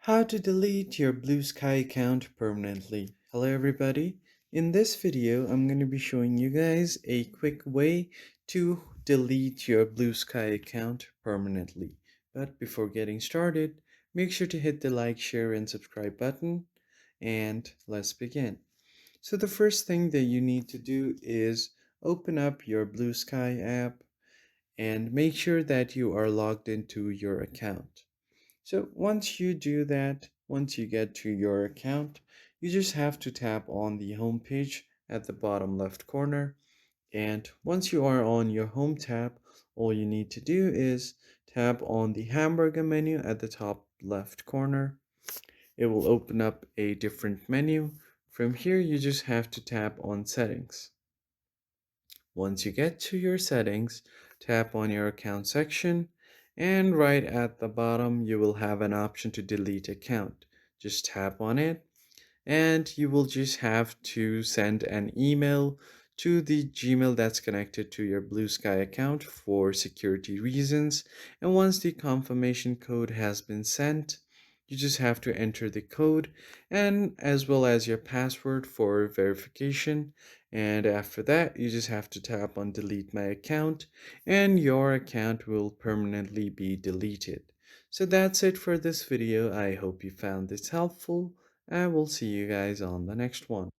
How to delete your Bluesky account permanently. Hello everybody. In this video, I'm going to be showing you guys a quick way to delete your Bluesky account permanently. But before getting started, make sure to hit the like, share, and subscribe button. And let's begin. So the first thing that you need to do is open up your Bluesky app and make sure that you are logged into your account. So once you do that, once you get to your account, you just have to tap on the home page at the bottom left corner. And once you are on your home tab, all you need to do is tap on the hamburger menu at the top left corner. It will open up a different menu. From here, you just have to tap on settings. Once you get to your settings, tap on your account section, and right at the bottom you will have an option to delete account. Just tap on it and you will just have to send an email to the Gmail that's connected to your Bluesky account for security reasons. And once the confirmation code has been sent, you just have to enter the code and as well as your password for verification. And after that, you just have to tap on delete my account and your account will permanently be deleted. So that's it for this video. I hope you found this helpful. I will see you guys on the next one.